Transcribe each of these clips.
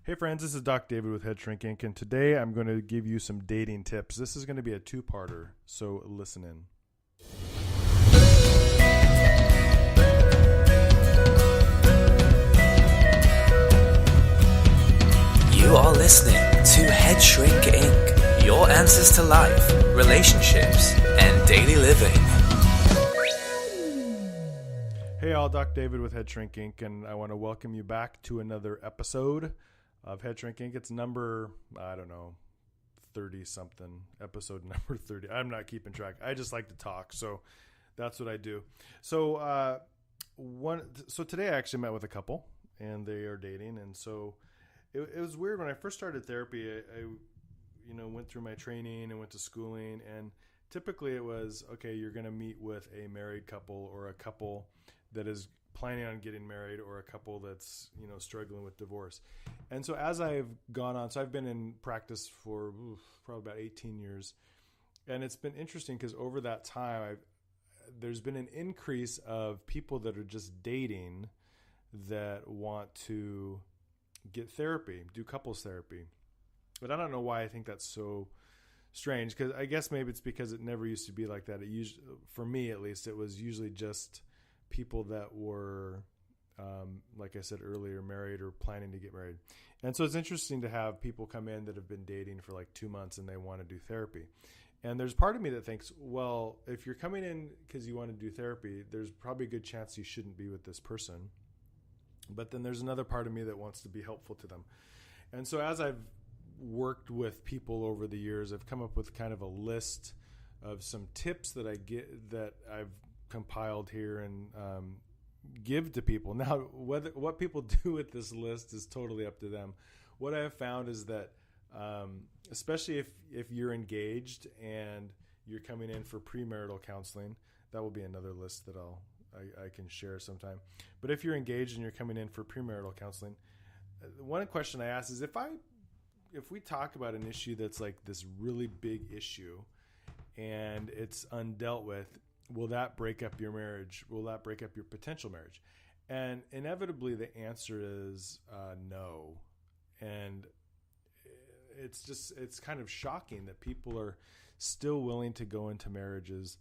Hey friends, this is Doc David with Head Shrink Inc. And today I'm going to give you some dating tips. This is going to be a two-parter, so listen in. You are listening to Head Shrink Inc., your answers to life, relationships, and daily living. Hey all, Doc David with Head Shrink Inc. And I want to welcome you back to another episode of Head Shrink Inc. It's number, 30-something, episode number 30. I'm not keeping track. I just like to talk, so that's what I do. So today I actually met with a couple, and they are dating, and so it was weird. When I first started therapy, I went through my training and went to schooling, and typically it was, okay, you're going to meet with a married couple or a couple that is planning on getting married or a couple that's, struggling with divorce. And so as I've gone on, so I've been in practice for probably about 18 years. And it's been interesting because over that time, there's been an increase of people that are just dating that want to get therapy, do couples therapy. But I don't know why I think that's so strange, because I guess maybe it's because it never used to be like that. It usually, for me at least, it was usually just people that were, like I said earlier, married or planning to get married. And so it's interesting to have people come in that have been dating for like 2 months and they want to do therapy. And there's part of me that thinks, well, if you're coming in because you want to do therapy, there's probably a good chance you shouldn't be with this person. But then there's another part of me that wants to be helpful to them. And so as I've worked with people over the years, I've come up with kind of a list of some tips that I've compiled here and give to people. Now, what people do with this list is totally up to them. What I have found is that, especially if you're engaged and you're coming in for premarital counseling, that will be another list that I can share sometime. But if you're engaged and you're coming in for premarital counseling, one question I ask is, if we talk about an issue that's like this really big issue and it's undealt with, will that break up your marriage? Will that break up your potential marriage? And inevitably the answer is no. And it's kind of shocking that people are still willing to go into marriages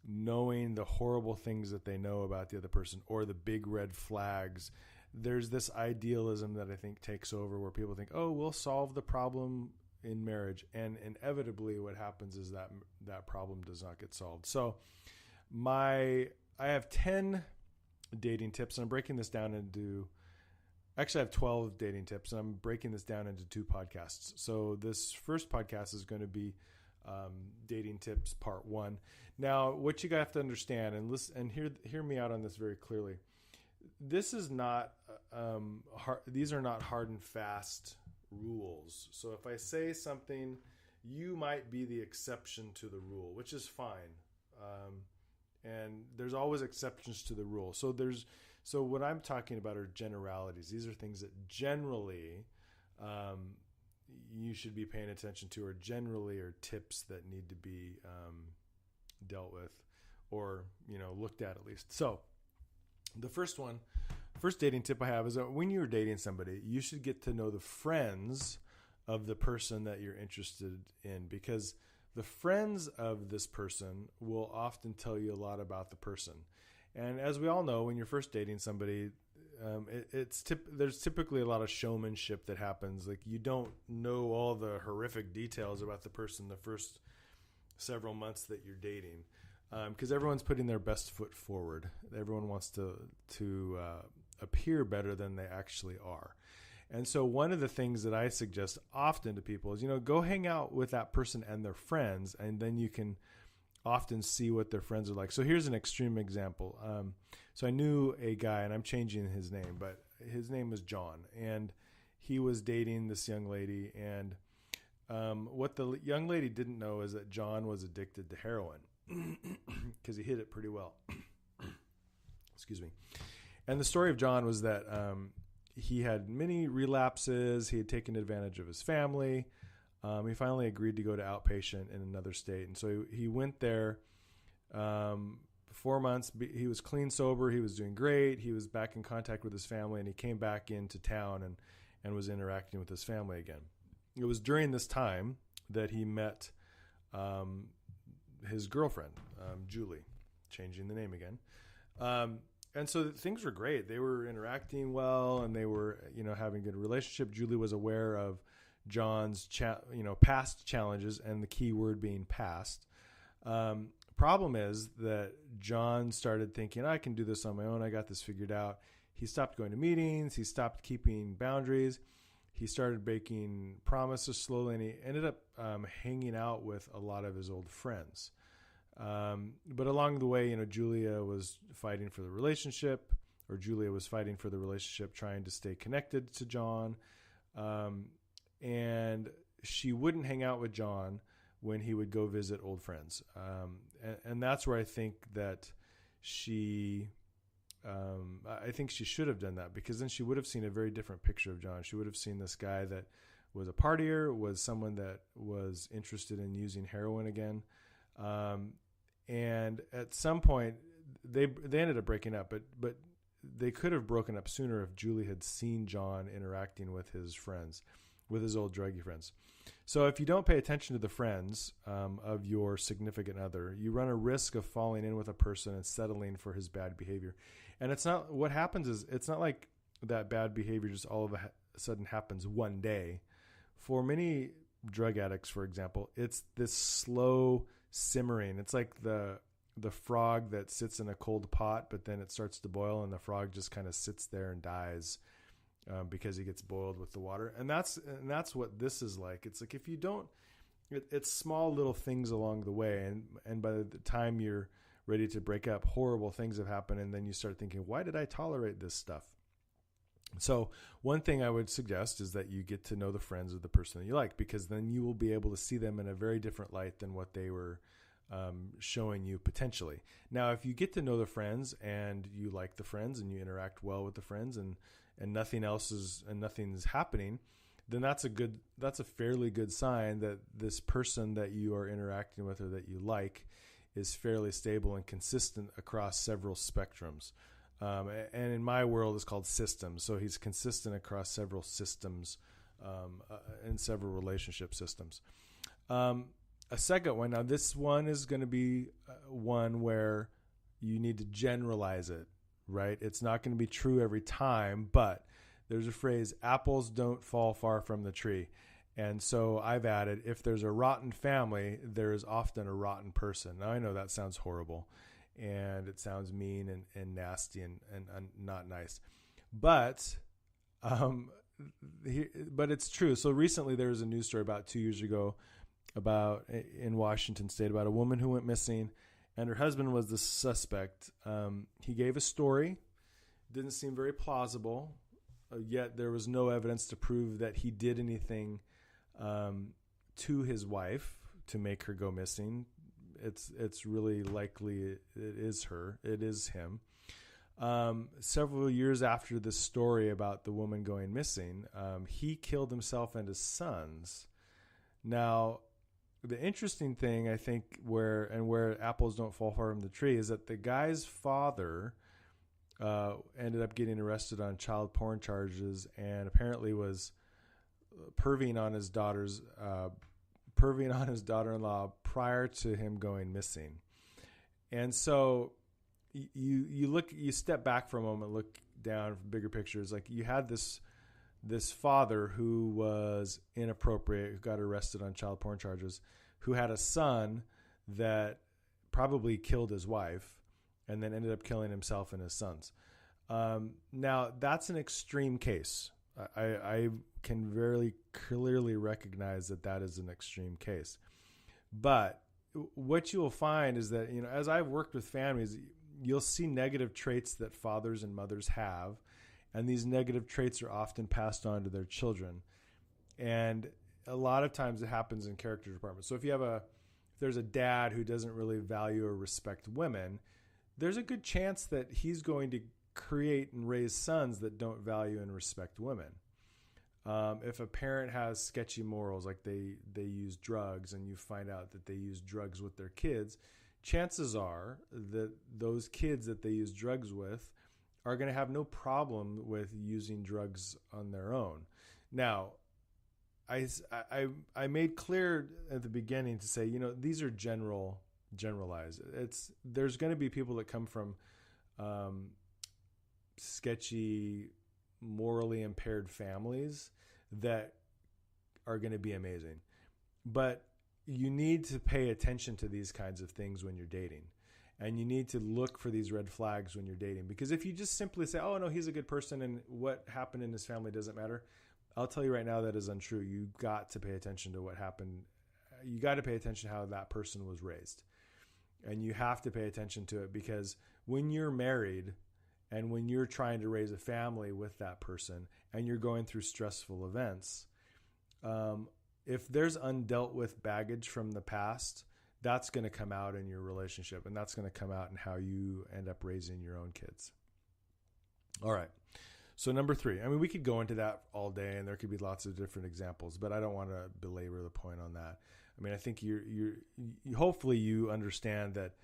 knowing the horrible things that they know about the other person or the big red flags. There's this idealism that I think takes over where people think, oh, we'll solve the problem in marriage. And inevitably what happens is that problem does not get solved. So I have 10 dating tips, and I'm breaking this down into, actually I have 12 dating tips, and I'm breaking this down into 2 podcasts. So this first podcast is going to be dating tips part 1. Now, what you have to understand and listen and hear me out on this very clearly. This is not hard. These are not hard and fast rules. So if I say something, you might be the exception to the rule, which is fine. And there's always exceptions to the rule. So what I'm talking about are generalities. These are things that generally you should be paying attention to, or generally are tips that need to be dealt with or looked at least. So the first dating tip I have is that when you're dating somebody, you should get to know the friends of the person that you're interested in, because the friends of this person will often tell you a lot about the person. And as we all know, when you're first dating somebody, there's typically a lot of showmanship that happens. Like, you don't know all the horrific details about the person the first several months that you're dating, because everyone's putting their best foot forward. Everyone wants to appear better than they actually are. And so one of the things that I suggest often to people is, go hang out with that person and their friends, and then you can often see what their friends are like. So here's an extreme example. So I knew a guy, and I'm changing his name, but his name was John, and he was dating this young lady. And what the young lady didn't know is that John was addicted to heroin because he hid it pretty well. Excuse me. And the story of John was that he had many relapses. He had taken advantage of his family. He finally agreed to go to outpatient in another state. And so he went there 4 months. He was clean, sober. He was doing great. He was back in contact with his family, and he came back into town. and was interacting with his family again. It was during this time that he met his girlfriend, Julie, changing the name again. And so things were great. They were interacting well, and they were, having a good relationship. Julie was aware of John's, past challenges, and the key word being past. Problem is that John started thinking, I can do this on my own. I got this figured out. He stopped going to meetings. He stopped keeping boundaries. He started breaking promises slowly, and he ended up hanging out with a lot of his old friends. But along the way, Julia was fighting for the relationship, trying to stay connected to John. And she wouldn't hang out with John when he would go visit old friends. And that's where I think that she should have done that, because then she would have seen a very different picture of John. She would have seen this guy that was a partier, was someone that was interested in using heroin again. And at some point they ended up breaking up, but they could have broken up sooner if Julie had seen John interacting with his friends, with his old druggie friends. So if you don't pay attention to the friends of your significant other, you run a risk of falling in with a person and settling for his bad behavior. And it's not like that bad behavior just all of a sudden happens one day. For many drug addicts, for example, it's this slow simmering. It's like the frog that sits in a cold pot, but then it starts to boil, and the frog just kind of sits there and dies because he gets boiled with the water. And that's what this is like. It's like if you don't, it's small little things along the way, and by the time you're ready to break up, horrible things have happened, and then you start thinking, why did I tolerate this stuff? So one thing I would suggest is that you get to know the friends of the person that you like, because then you will be able to see them in a very different light than what they were showing you potentially. Now, if you get to know the friends and you like the friends and you interact well with the friends and nothing's happening, then that's a fairly good sign that this person that you are interacting with or that you like is fairly stable and consistent across several spectrums. And in my world, it's called systems. So he's consistent across several systems and several relationship systems. A second one. Now, this one is going to be one where you need to generalize it, right? It's not going to be true every time, but there's a phrase, apples don't fall far from the tree. And so I've added, if there's a rotten family, there is often a rotten person. Now, I know that sounds horrible, and it sounds mean and nasty and not nice. But it's true. So recently there was a news story about 2 years ago in Washington State about a woman who went missing, and her husband was the suspect. He gave a story. Didn't seem very plausible, yet there was no evidence to prove that he did anything to his wife to make her go missing. It's really likely it is him. Several years after this story about the woman going missing, he killed himself and his sons. Now, the interesting thing, I think, where apples don't fall far from the tree, is that the guy's father ended up getting arrested on child porn charges and apparently was perving on his daughter-in-law prior to him going missing. And so you step back for a moment, look down from bigger pictures. Like, you had this father who was inappropriate, who got arrested on child porn charges, who had a son that probably killed his wife and then ended up killing himself and his sons. Now, that's an extreme case. I can very clearly recognize that is an extreme case. But what you will find is that, as I've worked with families, you'll see negative traits that fathers and mothers have, and these negative traits are often passed on to their children. And a lot of times it happens in character departments. So if there's a dad who doesn't really value or respect women, there's a good chance that he's going to create and raise sons that don't value and respect women. If a parent has sketchy morals, like they use drugs, and you find out that they use drugs with their kids, chances are that those kids that they use drugs with are going to have no problem with using drugs on their own. Now, I made clear at the beginning to say, these are generalized. There's going to be people that come from sketchy, morally impaired families that are going to be amazing. But you need to pay attention to these kinds of things when you're dating. And you need to look for these red flags when you're dating. Because if you just simply say, oh, no, he's a good person and what happened in his family doesn't matter, I'll tell you right now that is untrue. You got to pay attention to what happened. You got to pay attention to how that person was raised. And you have to pay attention to it, because when you're married and when you're trying to raise a family with that person and you're going through stressful events, if there's undealt with baggage from the past, that's going to come out in your relationship, and that's going to come out in how you end up raising your own kids. All right. So number 3, I mean, we could go into that all day and there could be lots of different examples, but I don't want to belabor the point on that. I mean, I think hopefully you understand that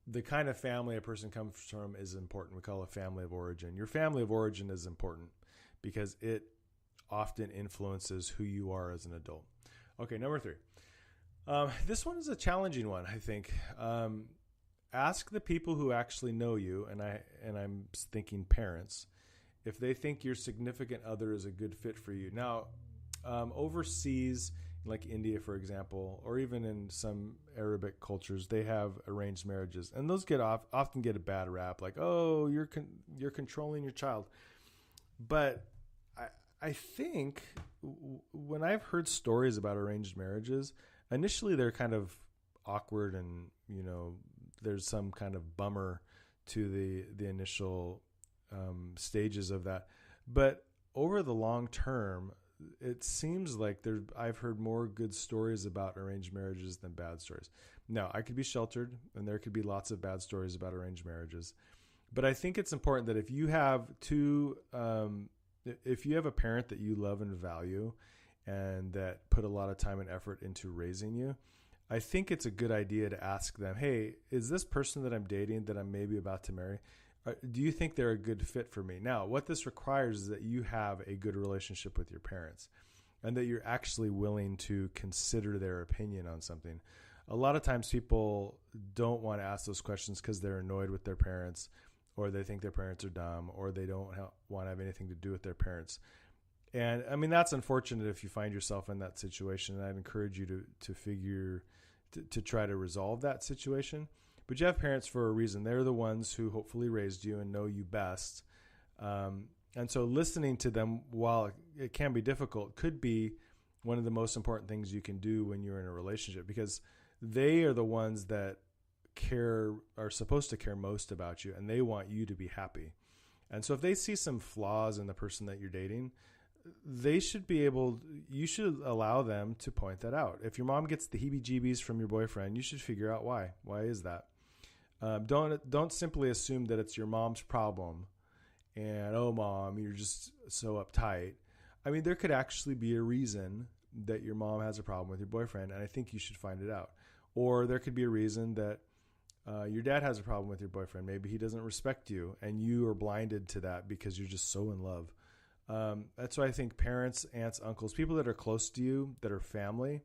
the kind of family a person comes from is important. We call it family of origin. Your family of origin is important because it often influences who you are as an adult. Okay, number 3. This one is a challenging one, I think. Ask the people who actually know you, and I'm thinking parents, if they think your significant other is a good fit for you. Now, overseas, like India, for example, or even in some Arabic cultures, they have arranged marriages, and those often get a bad rap, like, oh, you're controlling your child. But I think when I've heard stories about arranged marriages, initially they're kind of awkward, and there's some kind of bummer to the initial stages of that. But over the long term, it seems like I've heard more good stories about arranged marriages than bad stories. Now, I could be sheltered, and there could be lots of bad stories about arranged marriages. But I think it's important that if you have a parent that you love and value and that put a lot of time and effort into raising you, I think it's a good idea to ask them, hey, is this person that I'm dating, that I'm maybe about to marry, do you think they're a good fit for me? Now, what this requires is that you have a good relationship with your parents and that you're actually willing to consider their opinion on something. A lot of times people don't want to ask those questions because they're annoyed with their parents, or they think their parents are dumb, or they don't want to have anything to do with their parents. And I mean, that's unfortunate if you find yourself in that situation. And I'd encourage you to try to resolve that situation. But you have parents for a reason. They're the ones who hopefully raised you and know you best. And so listening to them, while it can be difficult, could be one of the most important things you can do when you're in a relationship, because they are the ones that are supposed to care most about you, and they want you to be happy. And so if they see some flaws in the person that you're dating, you should allow them to point that out. If your mom gets the heebie-jeebies from your boyfriend, you should figure out why. Why is that? Don't simply assume that it's your mom's problem and, oh, mom, you're just so uptight. I mean, there could actually be a reason that your mom has a problem with your boyfriend, and I think you should find it out. Or there could be a reason that your dad has a problem with your boyfriend. Maybe he doesn't respect you, and you are blinded to that because you're just so in love. That's why I think parents, aunts, uncles, people that are close to you, that are family,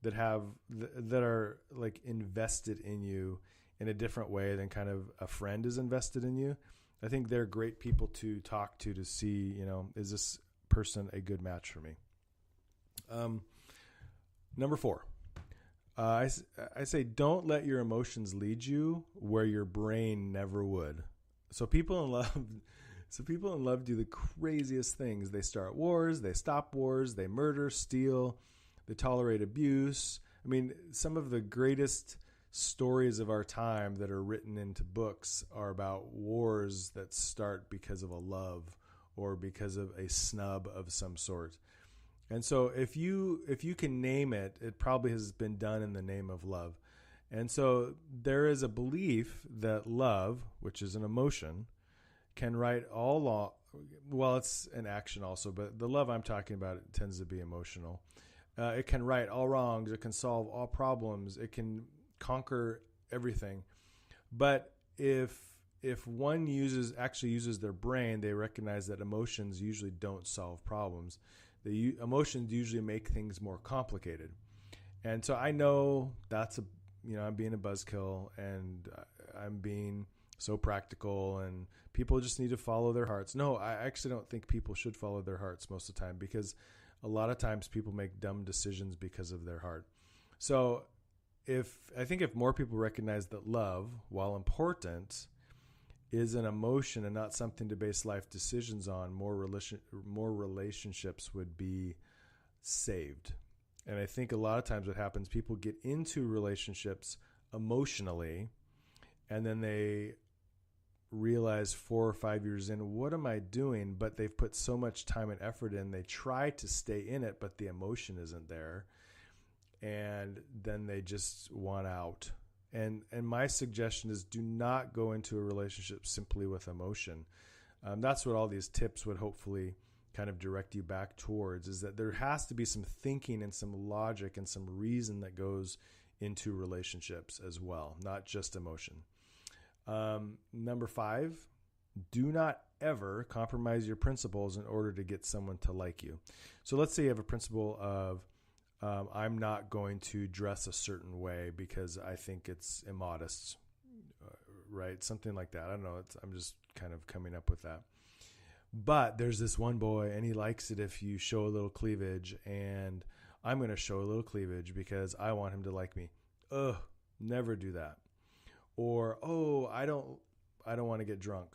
that are like invested in you in a different way than kind of a friend is invested in you. I think they're great people to talk to see, is this person a good match for me? Number 4, I say, don't let your emotions lead you where your brain never would. So people in love do the craziest things. They start wars, they stop wars, they murder, steal, they tolerate abuse. I mean, some of the greatest stories of our time that are written into books are about wars that start because of a love or because of a snub of some sort. And so if you can name it, it probably has been done in the name of love. And so there is a belief that love, which is an emotion, can right all law. Well, it's an action also, but the love I'm talking about, it tends to be emotional. It can right all wrongs. It can solve all problems. It can conquer everything. But if one uses their brain, they recognize that emotions usually don't solve problems. Emotions usually make things more complicated. And so I know I'm being a buzzkill, and I'm being so practical, and people just need to follow their hearts. No, I actually don't think people should follow their hearts most of the time, because a lot of times people make dumb decisions because of their heart. So I think if more people recognize that love, while important, is an emotion and not something to base life decisions on, more relationships would be saved. And I think a lot of times what happens, people get into relationships emotionally, and then they realize 4 or 5 years in, what am I doing? But they've put so much time and effort in. They try to stay in it, but the emotion isn't there. And then they just want out. And my suggestion is, do not go into a relationship simply with emotion. That's what all these tips would hopefully kind of direct you back towards, is that there has to be some thinking and some logic and some reason that goes into relationships as well, not just emotion. Number 5, do not ever compromise your principles in order to get someone to like you. So let's say you have a principle of, I'm not going to dress a certain way because I think it's immodest, right? Something like that. I don't know. I'm just kind of coming up with that. But there's this one boy, and he likes it if you show a little cleavage, and I'm going to show a little cleavage because I want him to like me. Ugh, never do that. Or, I don't want to get drunk,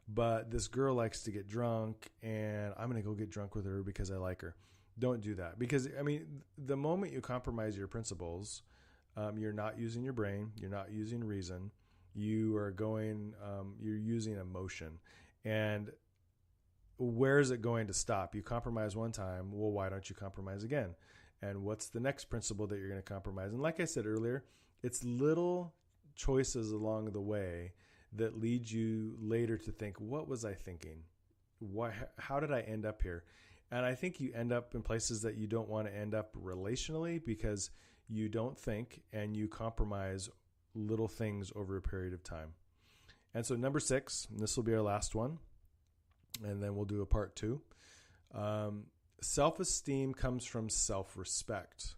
but this girl likes to get drunk, and I'm going to go get drunk with her because I like her. Don't do that, because, the moment you compromise your principles, you're not using your brain, you're not using reason, you're using emotion. And where is it going to stop? You compromise one time, well, why don't you compromise again? And what's the next principle that you're going to compromise? And like I said earlier, it's little choices along the way that lead you later to think, what was I thinking? How did I end up here? And I think you end up in places that you don't want to end up relationally, because you don't think and you compromise little things over a period of time. And so number 6, and this will be our last one, and then we'll do a part 2. Self-esteem comes from self-respect.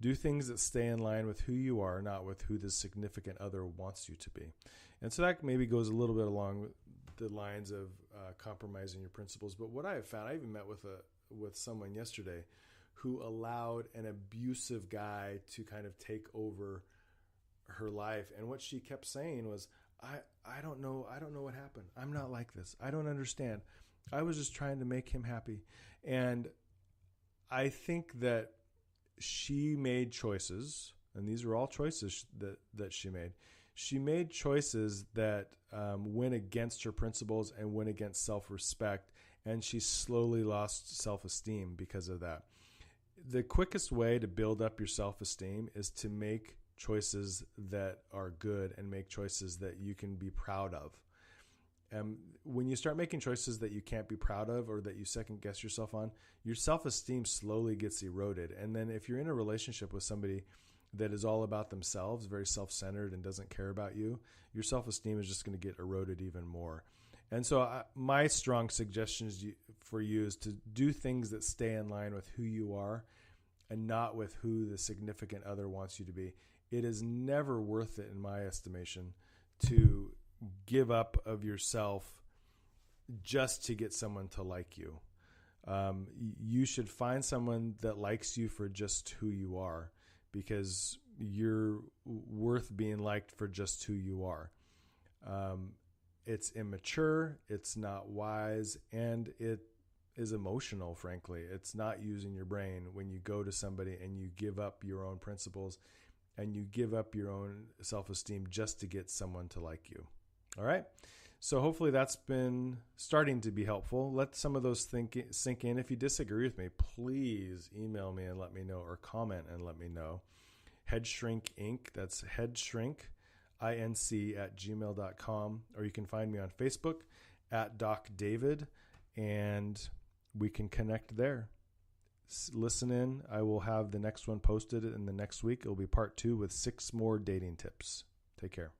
Do things that stay in line with who you are, not with who the significant other wants you to be. And so that maybe goes a little bit along the lines of compromising your principles. But what I have found, I even met with someone yesterday who allowed an abusive guy to kind of take over her life. And what she kept saying was, I don't know what happened. I'm not like this. I don't understand. I was just trying to make him happy. And I think that she made choices, and these are all choices that she made. She made choices that went against her principles and went against self-respect, and she slowly lost self-esteem because of that. The quickest way to build up your self-esteem is to make choices that are good and make choices that you can be proud of. When you start making choices that you can't be proud of, or that you second guess yourself on, your self-esteem slowly gets eroded. And then if you're in a relationship with somebody that is all about themselves, very self-centered, and doesn't care about you, your self-esteem is just going to get eroded even more. And so my strong suggestion for you is to do things that stay in line with who you are and not with who the significant other wants you to be. It is never worth it, in my estimation, to give up of yourself just to get someone to like you. You should find someone that likes you for just who you are, because you're worth being liked for just who you are. It's immature, it's not wise, and it is emotional, frankly. It's not using your brain when you go to somebody and you give up your own principles and you give up your own self-esteem just to get someone to like you. All right? So hopefully that's been starting to be helpful. Let some of those sink in. If you disagree with me, please email me and let me know, or comment and let me know. Headshrink Inc. That's headshrink@gmail.com, or you can find me on Facebook @DocDavid, and we can connect there. Listen in. I will have the next one posted in the next week. It'll be part 2 with 6 more dating tips. Take care.